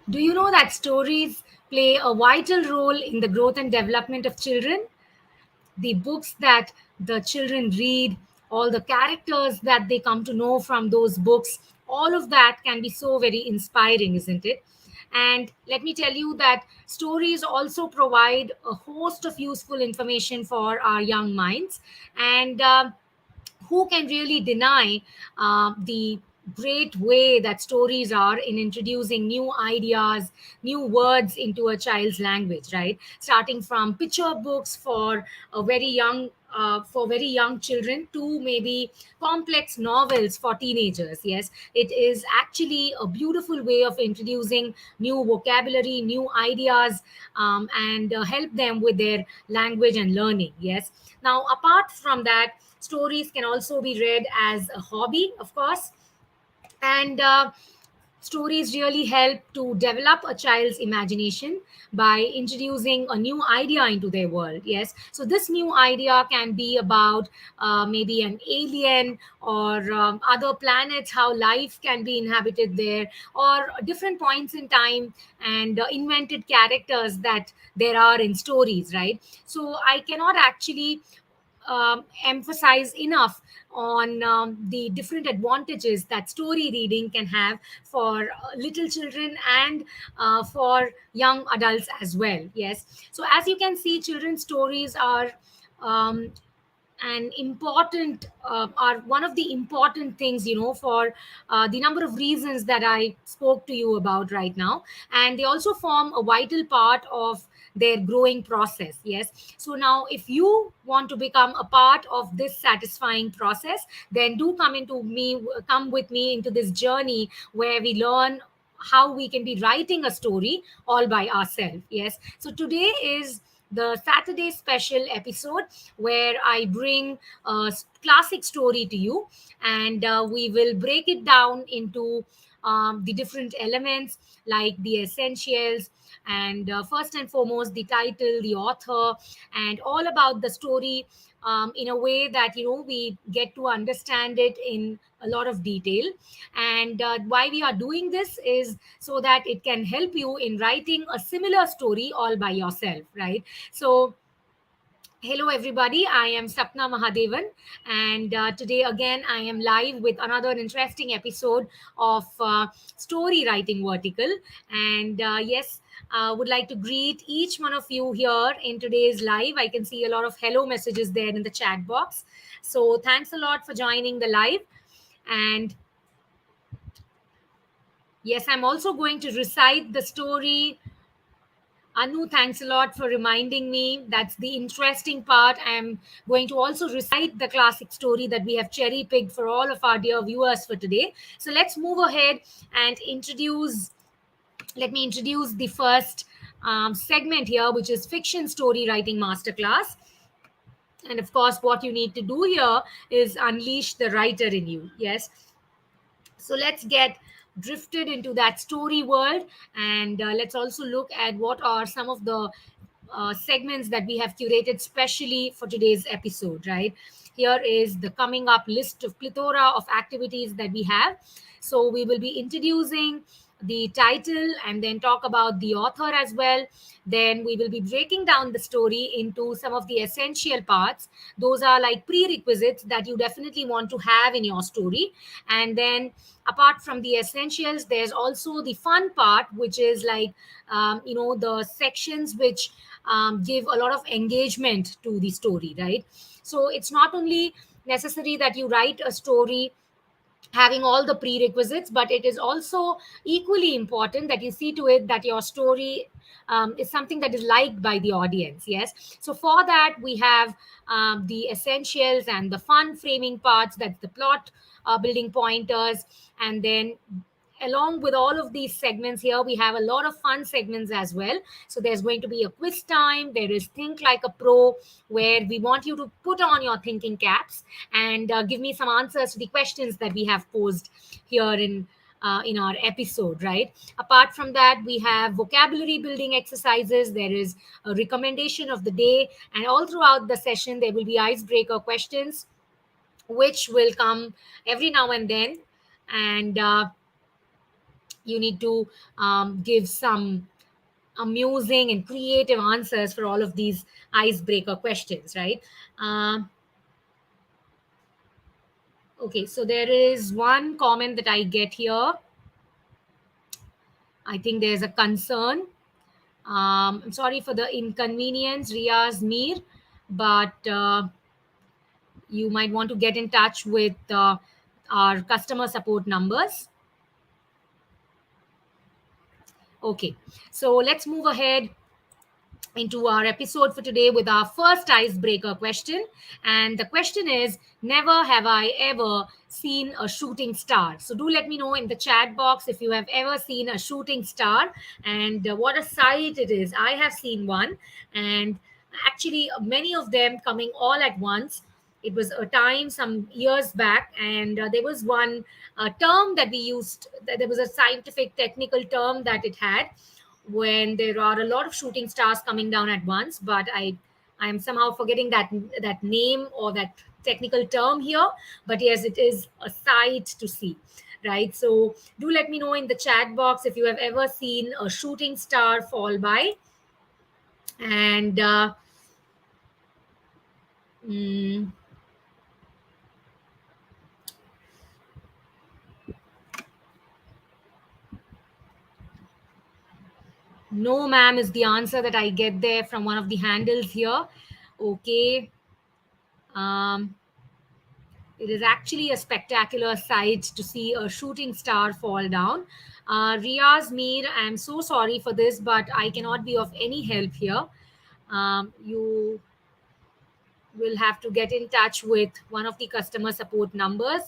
Do you know that stories play a vital role in the growth and development of children? The books that the children read, all the characters that they come to know from those books, all of that can be so very inspiring, isn't it? And let me tell you that stories also provide a host of useful information for our young minds. And who can really deny the great way that stories are in introducing new ideas, new words into a child's language, right? Starting from picture books for a very young for very young children to maybe complex novels for teenagers. Yes, it is actually a beautiful way of introducing new vocabulary, new ideas, and help them with their language and learning. Yes, now apart from that, stories can also be read as a hobby, of course. And stories really help to develop a child's imagination by introducing a new idea into their world. Yes, so this new idea can be about maybe an alien, or other planets, how life can be inhabited there, or different points in time, and invented characters that there are in stories, right? So I cannot actually emphasize enough on the different advantages that story reading can have for little children and for young adults as well. Yes, so as you can see, children's stories are um, an important are one of the important things, for the number of reasons that I spoke to you about right now. And they also form a vital part of their growing process. Yes, so now if you want to become a part of this satisfying process, then do come with me into this journey where we learn how we can be writing a story all by ourselves. Yes, so today is the Saturday special episode where I bring a classic story to you, and we will break it down into the different elements, like the essentials, and first and foremost, the title, the author, and all about the story, in a way that we get to understand it in a lot of detail. And why we are doing this is so that it can help you in writing a similar story all by yourself, right? So hello, everybody. I am Sapna Mahadevan, and today again I am live with another interesting episode of Story Writing Vertical. And yes, would like to greet each one of you here in today's live. I can see a lot of hello messages there in the chat box. So thanks a lot for joining the live. And yes, I'm also going to recite the story. Anu, thanks a lot for reminding me. That's the interesting part. I'm going to also recite the classic story that we have cherry picked for all of our dear viewers for today. So let's move ahead and let me introduce the first segment here, which is Fiction Story Writing Masterclass. And of course, what you need to do here is unleash the writer in you. Yes. So let's get drifted into that story world, and let's also look at what are some of the segments that we have curated specially for today's episode, right? Here is the coming up list of plethora of activities that we have. So we will be introducing the title and then talk about the author as well. Then we will be breaking down the story into some of the essential parts. Those are like prerequisites that you definitely want to have in your story. And then apart from the essentials, there's also the fun part, which is like the sections which give a lot of engagement to the story, right? So it's not only necessary that you write a story having all the prerequisites, but it is also equally important that you see to it that your story is something that is liked by the audience. Yes. So for that, we have the essentials and the fun framing parts, that's the plot building pointers. And then along with all of these segments here, we have a lot of fun segments as well. So there's going to be a quiz time, there is think like a pro, where we want you to put on your thinking caps and give me some answers to the questions that we have posed here in our episode, right? Apart from that, we have vocabulary building exercises, there is a recommendation of the day, and all throughout the session there will be icebreaker questions which will come every now and then. And you need to give some amusing and creative answers for all of these icebreaker questions, right? Okay, so there is one comment that I get here. I think there's a concern. I'm sorry for the inconvenience, Riaz Mir, but you might want to get in touch with our customer support numbers. Okay, so let's move ahead into our episode for today with our first icebreaker question. And the question is, never have I ever seen a shooting star. So do let me know in the chat box if you have ever seen a shooting star and what a sight it is. I have seen one, and actually many of them coming all at once. It was a time some years back, and there was one term that we used. There was a scientific technical term that it had when there are a lot of shooting stars coming down at once, but I am somehow forgetting that name or that technical term here. But yes, it is a sight to see, right? So do let me know in the chat box if you have ever seen a shooting star fall by. And mm, no, ma'am, is the answer that I get there from one of the handles here. Okay. um It is actually a spectacular sight to see a shooting star fall down. Riaz Mir, I'm so sorry for this, but I cannot be of any help here. You will have to get in touch with one of the customer support numbers.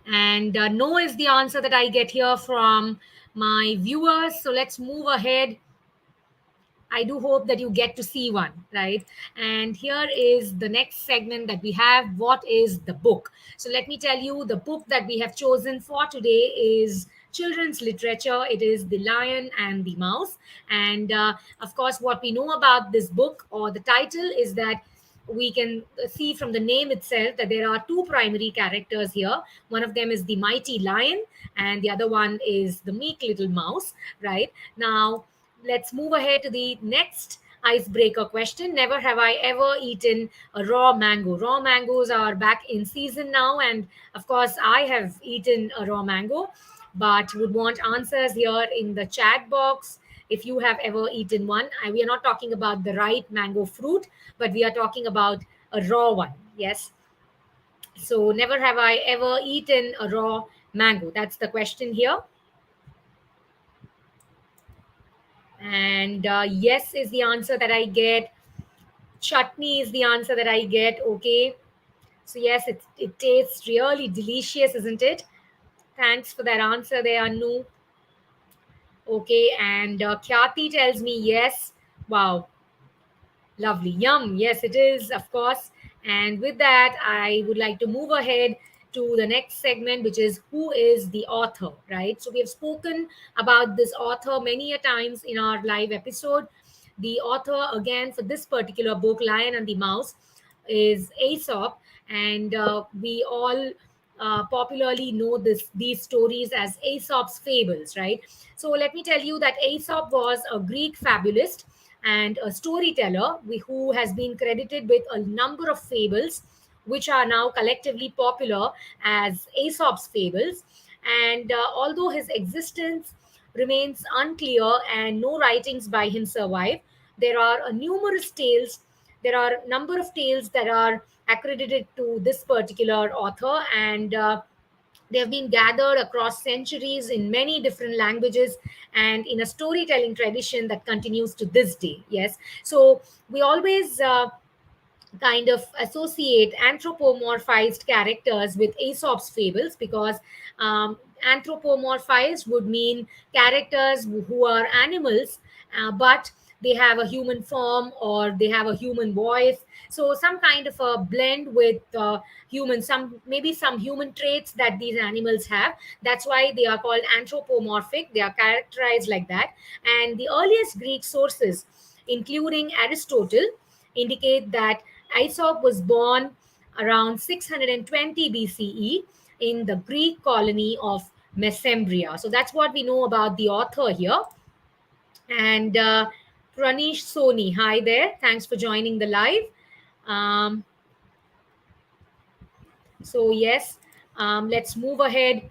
And no is the answer that I get here from my viewers. So let's move ahead. I do hope that you get to see one, right? And here is the next segment that we have. What is the book? So let me tell you, the book that we have chosen for today is children's literature. It is The Lion and the Mouse. And of course, what we know about this book, or the title, is that we can see from the name itself that there are two primary characters here. One of them is the mighty lion, and the other one is the meek little mouse, right? Now, let's move ahead to the next icebreaker question. Never have I ever eaten a raw mango. Raw mangoes are back in season now, and of course, I have eaten a raw mango, but would want answers here in the chat box if you have ever eaten one. We are not talking about the ripe mango fruit, but we are talking about a raw one. Yes. So, never have I ever eaten a raw mango. That's the question here. And yes is the answer that I get. Chutney is the answer that I get. Okay. So, yes, it tastes really delicious, isn't it? Thanks for that answer there, Anu. Okay. And Khyati tells me yes. Wow. Lovely. Yum. Yes, it is, of course. And with that, I would like to move ahead to the next segment, which is who is the author, right? So we have spoken about this author many a times in our live episode. The author, again, for this particular book, Lion and the Mouse, is Aesop. And we all popularly know these stories as Aesop's fables, right? So let me tell you that Aesop was a Greek fabulist and a storyteller who has been credited with a number of fables, which are now collectively popular as Aesop's fables. And although his existence remains unclear and no writings by him survive, there are numerous tales there are a number of tales that are accredited to this particular author, and they have been gathered across centuries in many different languages and in a storytelling tradition that continues to this day. Yes, so we always kind of associate anthropomorphized characters with Aesop's fables, because anthropomorphized would mean characters who are animals, but they have a human form or they have a human voice. So some kind of a blend with human, some maybe some human traits that these animals have. That's why they are called anthropomorphic. They are characterized like that. And the earliest Greek sources, including Aristotle, indicate that Aesop was born around 620 BCE in the Greek colony of Mesembria. So that's what we know about the author here. And Pranish Soni, hi there. Thanks for joining the live. Um, yes, let's move ahead.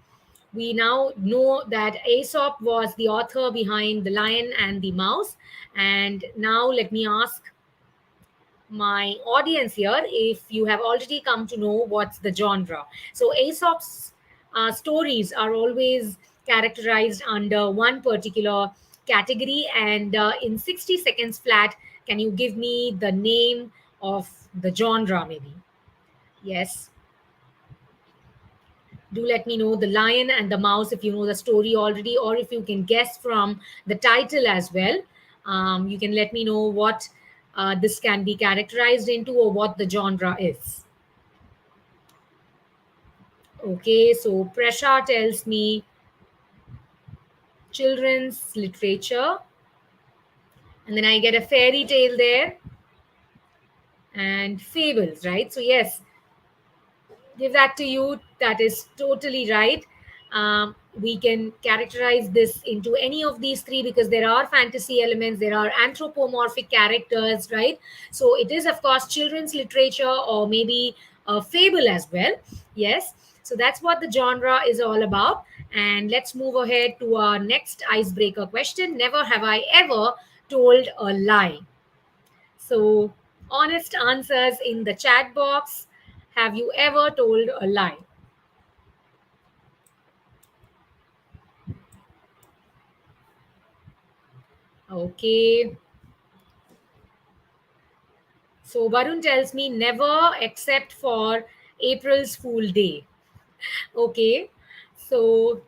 We now know that Aesop was the author behind The Lion and the Mouse. And now let me ask my audience here if you have already come to know what's the genre. So Aesop's stories are always characterized under one particular category, and in 60 seconds flat, can you give me the name of the genre maybe? Yes, do let me know. The Lion and the Mouse, if you know the story already, or if you can guess from the title as well. You can let me know what this can be characterized into or what the genre is. Okay, so Prasha tells me children's literature, and then I get a fairy tale there and fables, right? So yes, give that to you. That is totally right. We can characterize this into any of these three because there are fantasy elements, there are anthropomorphic characters, right? So it is, of course, children's literature or maybe a fable as well. Yes. So that's what the genre is all about. And let's move ahead to our next icebreaker question. Never have I ever told a lie. So, honest answers in the chat box. Have you ever told a lie? Okay. So, Varun tells me never except for April's Fool Day. Okay. So,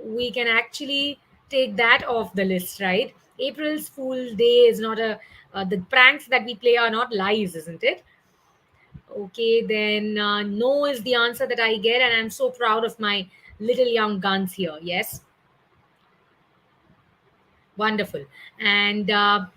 we can actually take that off the list, right? April's Fool Day is not the pranks that we play are not lies, isn't it? Okay, then no is the answer that I get, and I'm so proud of my little young guns here. Yes, wonderful. And now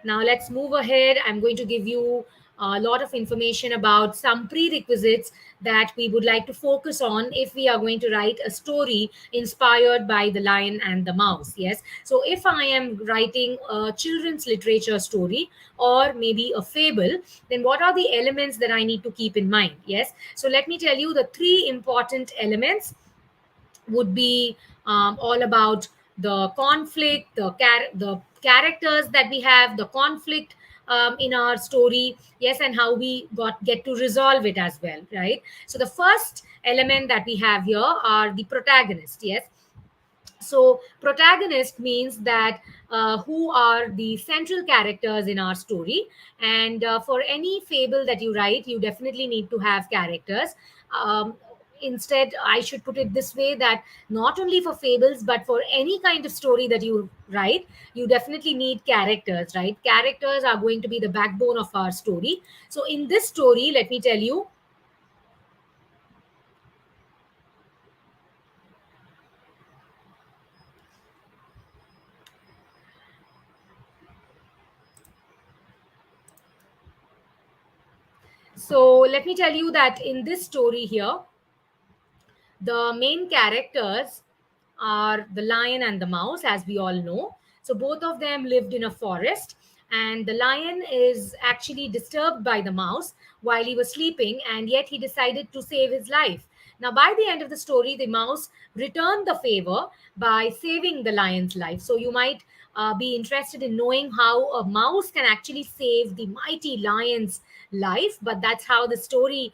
let's move ahead. I'm going to give you a lot of information about some prerequisites that we would like to focus on if we are going to write a story inspired by The Lion and the Mouse. Yes. So if I am writing a children's literature story or maybe a fable, then what are the elements that I need to keep in mind? Yes. So let me tell you the three important elements would be all about the conflict, the characters that we have, the conflict in our story, yes, and how we get to resolve it as well, right? So the first element that we have here are the protagonist, yes. So protagonist means that who are the central characters in our story, and for any fable that you write you definitely need to have characters. Instead, I should put it this way, that not only for fables but for any kind of story that you write, you definitely need characters, right? Characters are going to be the backbone of our story. So in this story, let me tell you, that in this story here, the main characters are the lion and the mouse, as we all know. So both of them lived in a forest, and the lion is actually disturbed by the mouse while he was sleeping, and yet he decided to save his life. Now, by the end of the story, the mouse returned the favor by saving the lion's life. So you might be interested in knowing how a mouse can actually save the mighty lion's life. But that's how the story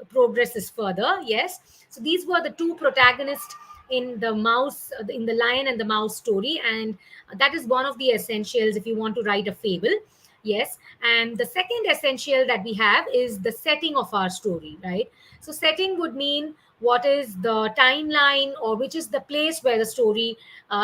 progresses further. Yes. So these were the two protagonists in the mouse, in the lion and the mouse story, and that is one of the essentials if you want to write a fable. Yes. And the second essential that we have is the setting of our story, right? So setting would mean what is the timeline, or which is the place where the story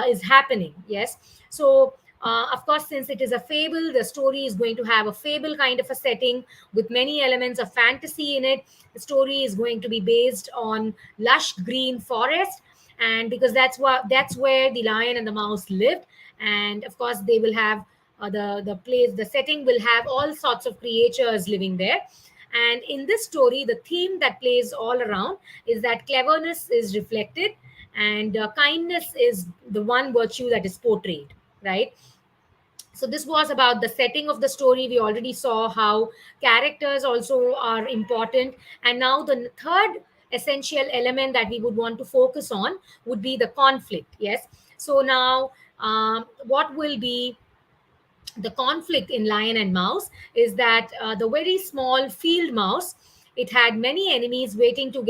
is happening. Yes. So of course, since it is a fable, the story is going to have a fable kind of a setting with many elements of fantasy in it. The story is going to be based on lush green forest, and because that's where the lion and the mouse lived. And of course they will have the place, the setting will have all sorts of creatures living there. And in this story, the theme that plays all around is that cleverness is reflected, and kindness is the one virtue that is portrayed, right? So this was about the setting of the story. We already saw how characters also are important. And now the third essential element that we would want to focus on would be the conflict. Yes. So now what will be the conflict in lion and mouse is that the very small field mouse, it had many enemies waiting to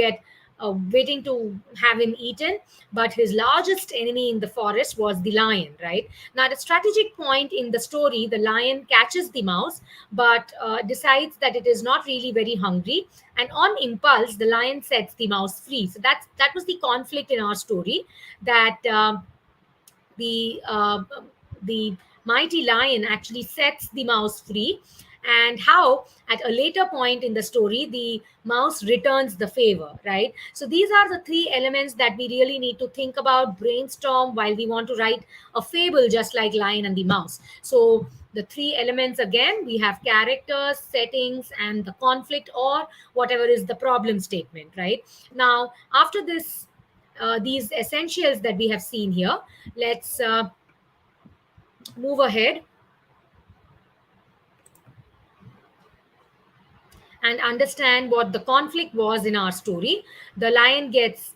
have him eaten, but his largest enemy in the forest was the lion, right? Now at a strategic point in the story, the lion catches the mouse, but decides that it is not really very hungry, and on impulse the lion sets the mouse free. So that was the conflict in our story, that the mighty lion actually sets the mouse free, and how at a later point in the story the mouse returns the favor, right? So these are the three elements that we really need to think about, brainstorm while we want to write a fable just like lion and the mouse. So the three elements, again, we have characters, settings, and the conflict, or whatever is the problem statement, right? Now after this, these essentials that we have seen here, let's move ahead and understand what the conflict was in our story. The lion gets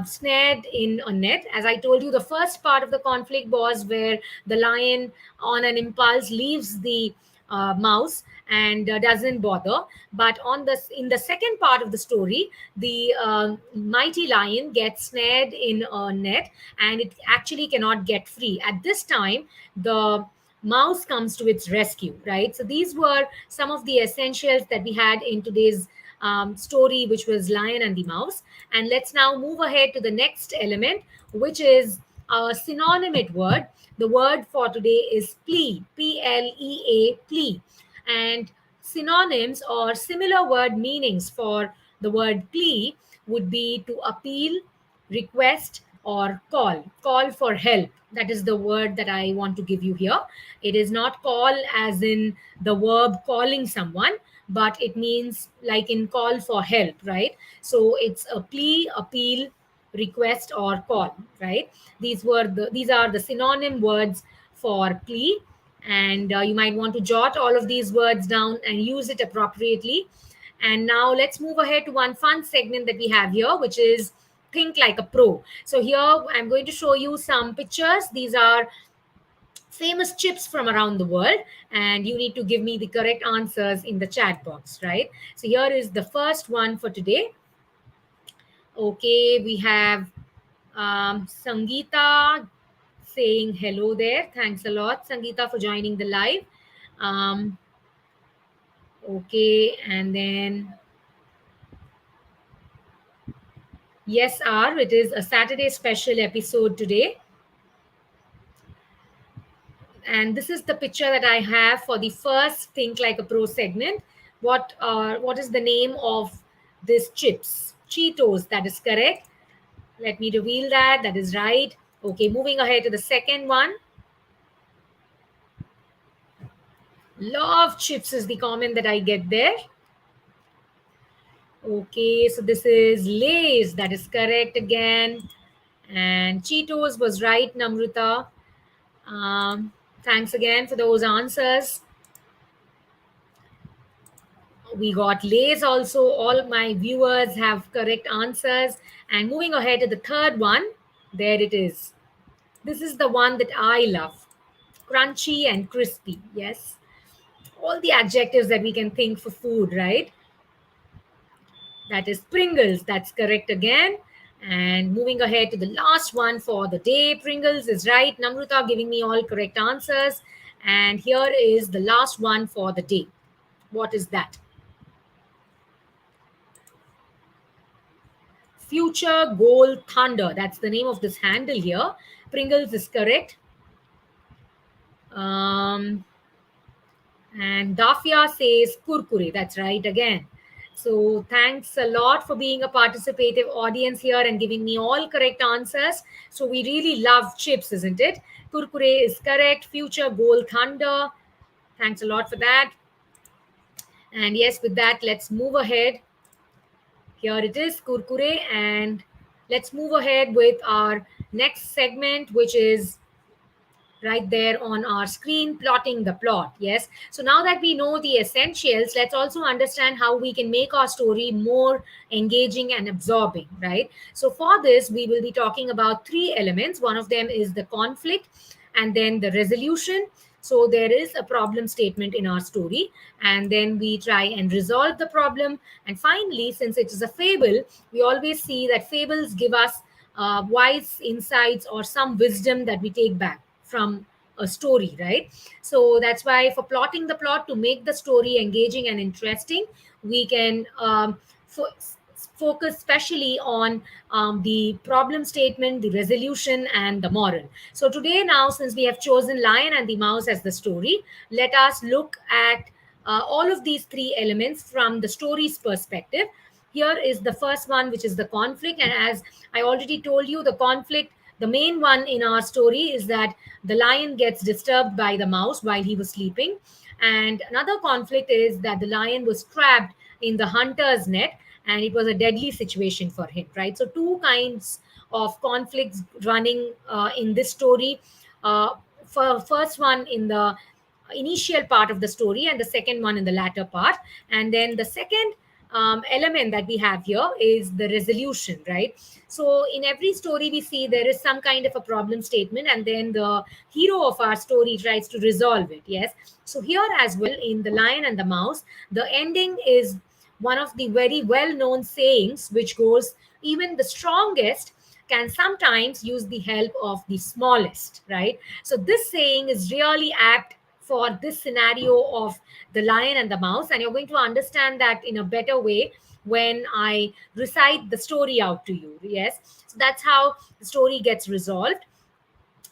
snared in a net. As I told you, the first part of the conflict was where the lion, on an impulse, leaves the mouse and doesn't bother. But on this, in the second part of the story, the mighty lion gets snared in a net, and it actually cannot get free. At this time, the mouse comes to its rescue, right? So these were some of the essentials that we had in today's story, which was lion and the mouse. And let's now move ahead to the next element, which is a synonymous word. The word for today is plea, plea, plea. And synonyms or similar word meanings for the word plea would be to appeal, request, or call for help. That is the word that I want to give you here. It is not call as in the verb calling someone, but it means like in call for help, right? So it's a plea, appeal, request, or call, right? These are the synonym words for plea. And you might want to jot all of these words down and use it appropriately. And now let's move ahead to one fun segment that we have here, which is think like a pro. So here I'm going to show you some pictures. These are famous chips from around the world, and you need to give me the correct answers in the chat box, right? So here is the first one for today. Okay, we have Sangeeta saying hello there. Thanks a lot, Sangeeta, for joining the live. Okay, and then yes, R, it is a Saturday special episode today. And this is the picture that I have for the first Think Like a Pro segment. What is the name of this chips? Cheetos, that is correct. Let me reveal that. That is right. Okay, moving ahead to the second one. Love chips is the comment that I get there. Okay, so this is Lay's. That is correct again. And Cheetos was right, Namrita. Thanks again for those answers. We got Lay's also. All my viewers have correct answers. And moving ahead to the third one, there it is. This is the one that I love. crunchy and crispy. Yes, all the adjectives that we can think for food, right? That is Pringles. That's correct again. And moving ahead to the last one for the day, Pringles is right. Namruta giving me all correct answers. And here is the last one for the day. What is that? Future Goal Thunder. That's the name of this handle here. Pringles is correct. And Dafia says kurkure. That's right again. So thanks a lot for being a participative audience here and giving me all correct answers. So we really love chips, isn't it? Kurkure is correct. Future Goal Thunder. Thanks a lot for that. And yes, with that, let's move ahead. Here it is, kurkure. And let's move ahead with our next segment, which is right there on our screen, plotting the plot. Yes, so now that we know the essentials, let's also understand how we can make our story more engaging and absorbing, right? So for this, we will be talking about three elements. One of them is the conflict, and then the resolution. So there is a problem statement in our story, and then we try and resolve the problem. And finally, since it is a fable, we always see that fables give us wise insights or some wisdom that we take back from a story, right? So that's why for plotting the plot to make the story engaging and interesting, we can focus specially on the problem statement, the resolution, and the moral. So today, now, since we have chosen Lion and the Mouse as the story, let us look at all of these three elements from the story's perspective. Here is the first one, which is the conflict. And as I already told you, the conflict, the main one in our story, is that the lion gets disturbed by the mouse while he was sleeping. And another conflict is that the lion was trapped in the hunter's net, and it was a deadly situation for him, right? So two kinds of conflicts running in this story. For first one in the initial part of the story, and the second one in the latter part. And then the second element that we have here is the resolution, right? So in every story, we see there is some kind of a problem statement, and then the hero of our story tries to resolve it. Yes. So here as well, in The Lion and the Mouse, the ending is one of the very well known sayings, which goes, even the strongest can sometimes use the help of the smallest, right? So this saying is really apt for this scenario of The Lion and the Mouse, and you're going to understand that in a better way when I recite the story out to you. Yes, so that's how the story gets resolved.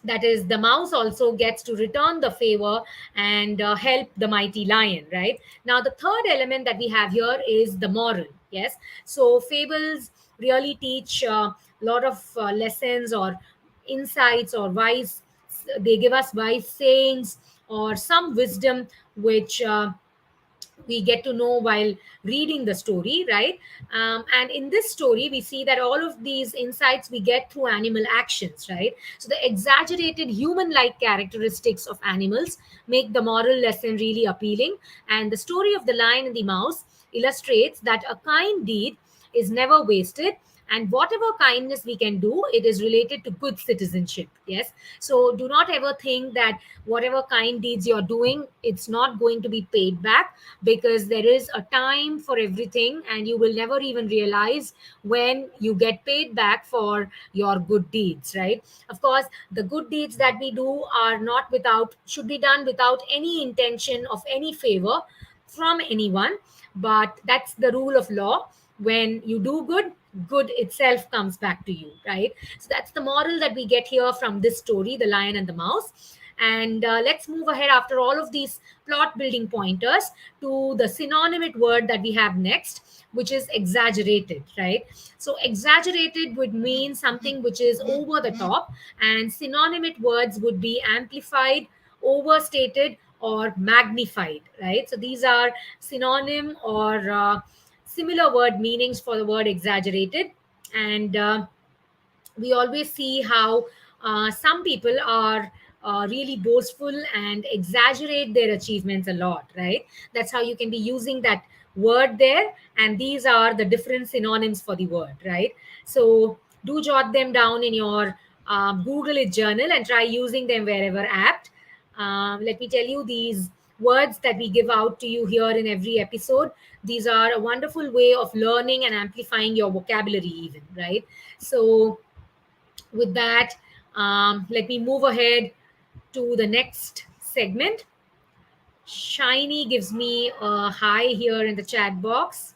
That is, the mouse also gets to return the favor and help the mighty lion, right? Now the third element that we have here is the moral. Yes, so fables really teach a lot of lessons or insights or wise, they give us wise sayings or some wisdom which we get to know while reading the story, right? And in this story, we see that all of these insights we get through animal actions, right? So the exaggerated human like characteristics of animals make the moral lesson really appealing. And the story of The Lion and the Mouse illustrates that a kind deed is never wasted, and whatever kindness we can do, it is related to good citizenship. Yes, so do not ever think that whatever kind deeds you're doing, it's not going to be paid back, because there is a time for everything, and you will never even realize when you get paid back for your good deeds, right? Of course, the good deeds that we do are not without, should be done without any intention of any favor from anyone, but that's the rule of law. When you do good, good itself comes back to you, right? So that's the moral that we get here from this story, The Lion and the Mouse. And let's move ahead after all of these plot building pointers to the synonymous word that we have next, which is exaggerated, right? So exaggerated would mean something which is over the top, and synonymous words would be amplified, overstated, or magnified, right? So these are synonym or similar word meanings for the word exaggerated. And we always see how some people are really boastful and exaggerate their achievements a lot, right? That's how you can be using that word there. And these are the different synonyms for the word, right? So do jot them down in your Google It journal and try using them wherever apt. Let me tell you, these words that we give out to you here in every episode, these are a wonderful way of learning and amplifying your vocabulary, even, right? So, with that, let me move ahead to the next segment. Shiny gives me a hi here in the chat box.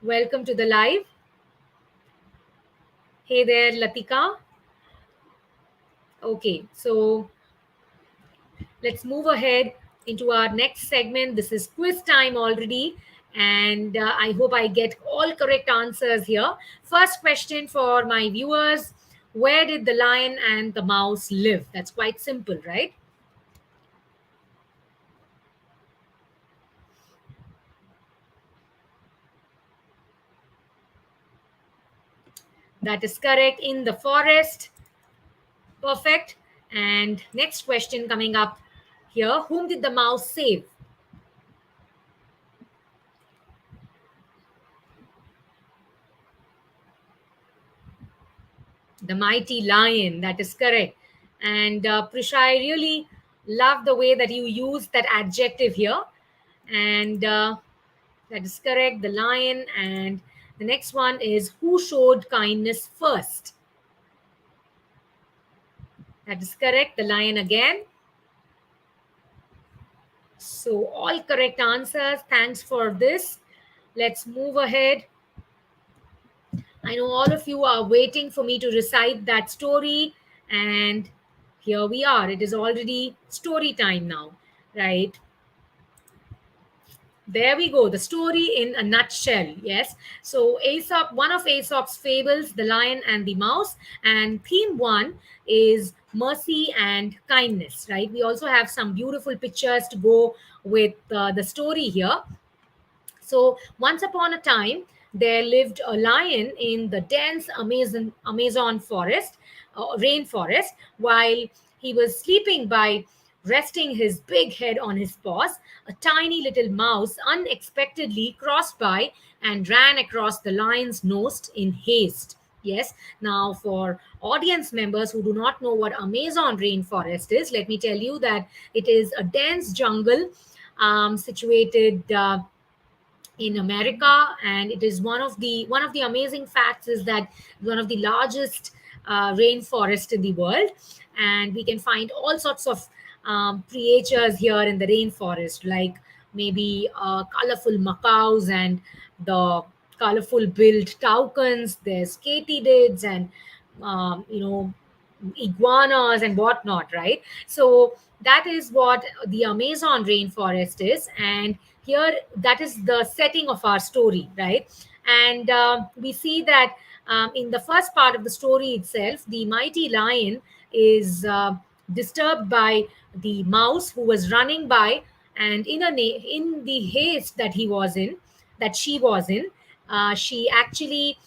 Welcome to the live. Hey there, Latika. Okay, so let's move ahead into our next segment. This is quiz time already, and I hope I get all correct answers here. First question for my viewers: where did the lion and the mouse live? That's quite simple, right? That is correct, in the forest. Perfect. And next question coming up here: whom did the mouse save? The mighty lion. That is correct. And Prisha, I really love the way that you use that adjective here. And that is correct, the lion. And the next one is: who showed kindness first? That is correct, the lion again. So, all correct answers. Thanks for this. Let's move ahead. I know all of you are waiting for me to recite that story, and here we are. It is already story time now, right? There we go. The story in a nutshell. Yes. So Aesop, one of Aesop's fables, The Lion and the Mouse, and theme one is mercy and kindness. Right. We also have some beautiful pictures to go with the story here. So once upon a time, there lived a lion in the dense Amazon forest, rainforest, while he was sleeping by resting his big head on his paws. A tiny little mouse unexpectedly crossed by and ran across the lion's nose in haste. Yes, now for audience members who do not know what Amazon rainforest is, let me tell you that it is a dense jungle situated in America, and it is one of the amazing facts is that one of the largest rainforest in the world, and we can find all sorts of creatures here in the rainforest, like maybe colorful macaws and the colorful billed toucans. There's katydids and iguanas and whatnot, right? So that is what the Amazon rainforest is, and here that is the setting of our story, right? And we see that in the first part of the story itself, the mighty lion is disturbed by the mouse who was running by, and in the haste that he was in, that she was in, she actually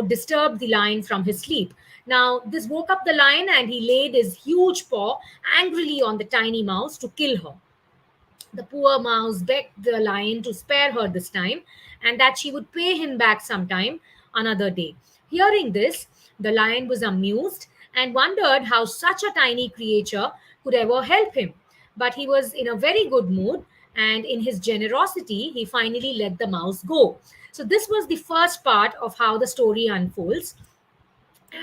disturbed the lion from his sleep. Now this woke up the lion, and he laid his huge paw angrily on the tiny mouse to kill her. The poor mouse begged the lion to spare her this time, and that she would pay him back sometime another day. Hearing this, the lion was amused and wondered how such a tiny creature could ever help him. But he was in a very good mood, and in his generosity, he finally let the mouse go. So, this was the first part of how the story unfolds.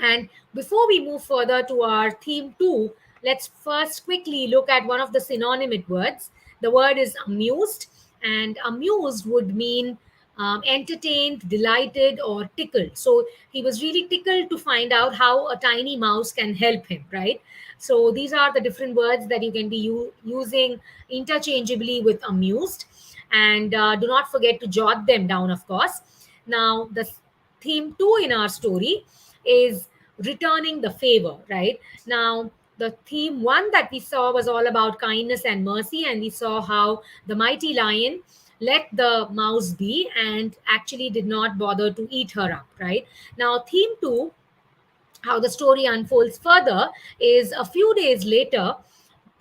And before we move further to our theme two, let's first quickly look at one of the synonymous words. The word is amused, and amused would mean entertained, delighted, or tickled. So he was really tickled to find out how a tiny mouse can help him, right? So these are the different words that you can be using interchangeably with amused. And do not forget to jot them down, of course. Now, the theme two in our story is returning the favor, right? Now, the theme one that we saw was all about kindness and mercy, and we saw how the mighty lion let the mouse be and actually did not bother to eat her up, right? Now, theme two, how the story unfolds further, is a few days later,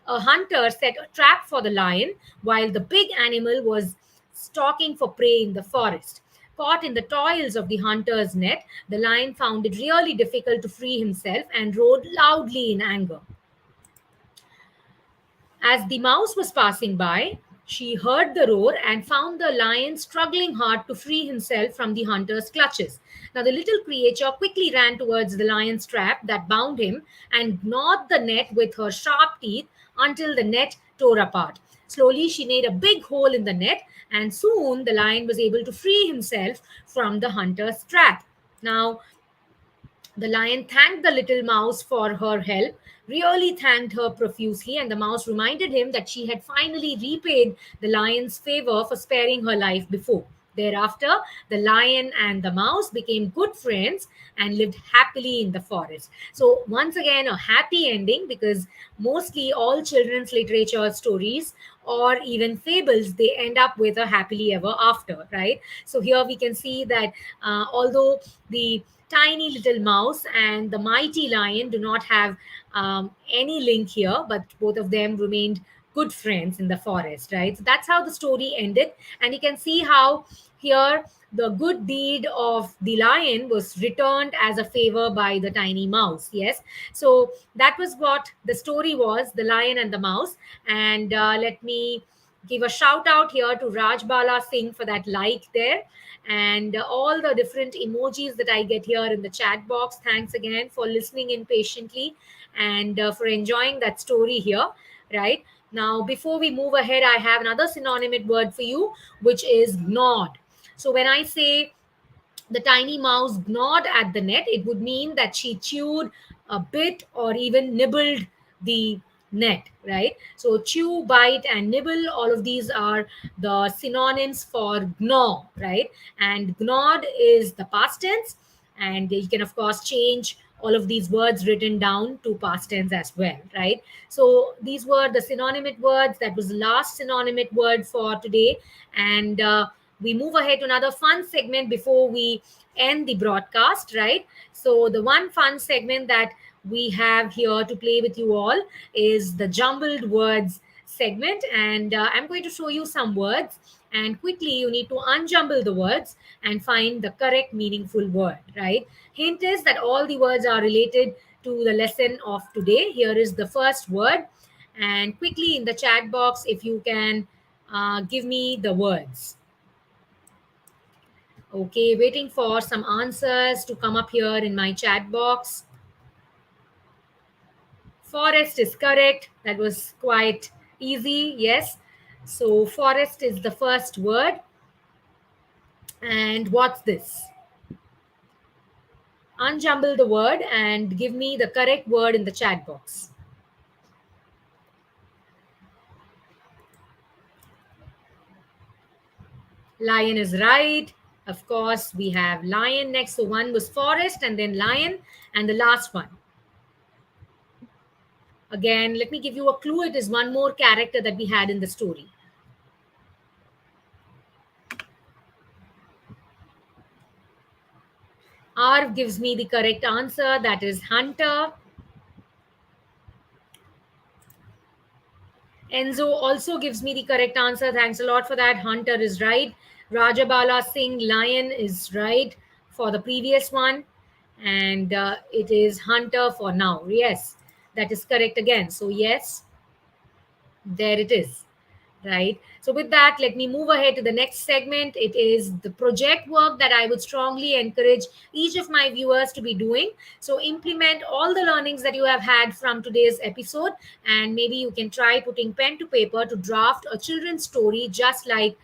a hunter set a trap for the lion while the big animal was stalking for prey in the forest. Caught in the toils of the hunter's net, the lion found it really difficult to free himself and roared loudly in anger. As the mouse was passing by, she heard the roar and found the lion struggling hard to free himself from the hunter's clutches. Now, the little creature quickly ran towards the lion's trap that bound him and gnawed the net with her sharp teeth until the net tore apart. Slowly, she made a big hole in the net, and soon the lion was able to free himself from the hunter's trap. Now, the lion thanked the little mouse for her help, really thanked her profusely, and the mouse reminded him that she had finally repaid the lion's favor for sparing her life before. Thereafter, the lion and the mouse became good friends and lived happily in the forest. So, once again, a happy ending, because mostly all children's literature stories or even fables, they end up with a happily ever after, right? So here we can see that although the tiny little mouse and the mighty lion do not have any link here, but both of them remained good friends in the forest, right? So that's how the story ended. And you can see how here the good deed of the lion was returned as a favor by the tiny mouse. Yes. So that was what the story was, The Lion and the Mouse. And let me give a shout out here to Rajbala Singh for that like there, and all the different emojis that I get here in the chat box. Thanks again for listening in patiently and for enjoying that story here, right? Now, before we move ahead, I have another synonym word for you, which is gnawed. So when I say the tiny mouse gnawed at the net, it would mean that she chewed a bit or even nibbled the net, right? So, chew, bite, and nibble, all of these are the synonyms for gnaw, right? And gnawed is the past tense, and you can, of course, change all of these words written down to past tense as well, right? So, these were the synonymous words. That was the last synonymous word for today. And we move ahead to another fun segment before we end the broadcast, right? So, the one fun segment that we have here to play with you all is the jumbled words segment. And I'm going to show you some words. And quickly, you need to unjumble the words and find the correct meaningful word, right? Hint is that all the words are related to the lesson of today. Here is the first word. And quickly in the chat box, if you can give me the words. Okay, waiting for some answers to come up here in my chat box. Forest is correct. That was quite easy. Yes. So, forest is the first word. And what's this? Unjumble the word and give me the correct word in the chat box. Lion is right. Of course, we have lion next. So, one was forest and then lion, and the last one. Again, let me give you a clue. It is one more character that we had in the story. R gives me the correct answer. That is hunter. Enzo also gives me the correct answer. Thanks a lot for that. Hunter is right. Rajabala Singh, lion is right for the previous one. And it is hunter for now. Yes, that is correct again. So, yes, there it is. Right. So, with that, let me move ahead to the next segment. It is the project work that I would strongly encourage each of my viewers to be doing. So, implement all the learnings that you have had from today's episode, and maybe you can try putting pen to paper to draft a children's story just like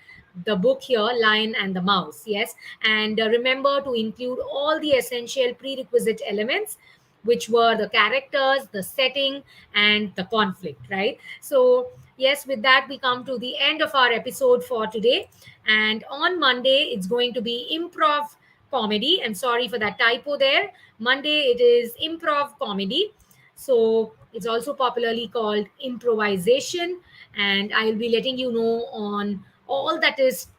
the book here, Lion and the Mouse. Yes. And remember to include all the essential prerequisite elements, which were the characters, the setting, and the conflict, right? So, yes, with that, we come to the end of our episode for today. And on Monday, it's going to be improv comedy. I'm sorry for that typo there. Monday, it is improv comedy. So, it's also popularly called improvisation. And I'll be letting you know on all that is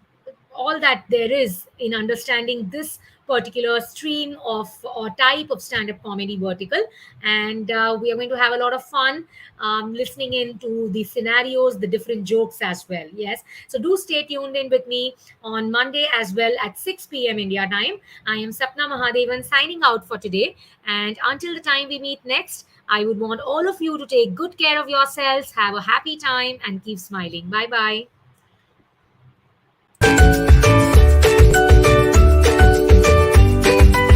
all that there is in understanding this particular stream of or type of stand-up comedy vertical. And we are going to have a lot of fun listening into the scenarios, the different jokes as well. Yes, so do stay tuned in with me on Monday as well at 6 p.m. India time. I am Sapna Mahadevan signing out for today, and until the time we meet next, I would want all of you to take good care of yourselves, have a happy time, and keep smiling. Bye bye.